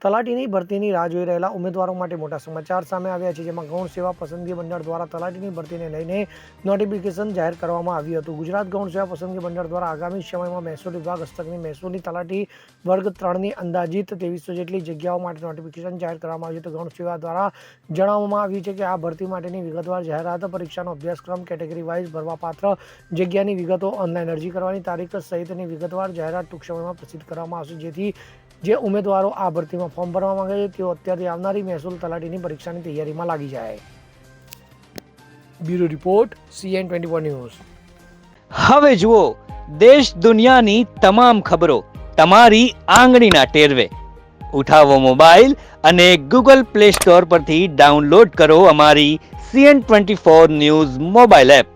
તલાટીની ભરતીની રાહ જોઈ રહેલા ઉમેદવારો માટે મોટા સમાચાર સામે આવ્યા છે, જેમાં ગૌણ સેવા પસંદગી મંડળ દ્વારા તલાટીની ભરતીને લઈને નોટિફિકેશન જાહેર કરવામાં આવ્યું હતું. ગુજરાત ગૌણ સેવા પસંદગી મંડળ દ્વારા આગામી સમયમાં મહેસૂલ વિભાગ હસ્તકની મહેસૂલી તલાટી વર્ગ 3ની અંદાજિત 2300 જેટલી જગ્યાઓ માટે નોટિફિકેશન જાહેર કરવામાં આવ્યું હતું. ગૌણ સેવા દ્વારા જણાવવામાં આવ્યું છે કે આ ભરતી માટેની વિગતવાર જાહેરાત, પરીક્ષાનો અભ્યાસક્રમ, કેટેગરી વાઇઝ ભરવાપાત્ર જગ્યાની વિગતો, ઓનલાઈન અરજી કરવાની તારીખ સહિતની વિગતવાર જાહેરાત ટૂંક સમયમાં પ્રસિદ્ધ કરવામાં આવશે, જેથી જે ઉમેદવારો આ ભરતીમાં ફોર્મ ભરવા માંગે છે તેઓ અત્યારથી આવનારી મહેસૂલ તલાટીની પરીક્ષાની તૈયારીમાં લાગી જાય. Bureau report, CN24 news. હવે જુઓ દેશ દુનિયાની તમામ ખબરો તમારી આંગળીના ટેરવે. ઉઠાવો મોબાઈલ અને Google Play Store પરથી ડાઉનલોડ કરો અમારી CN24 ન્યૂઝ મોબાઈલ એપ.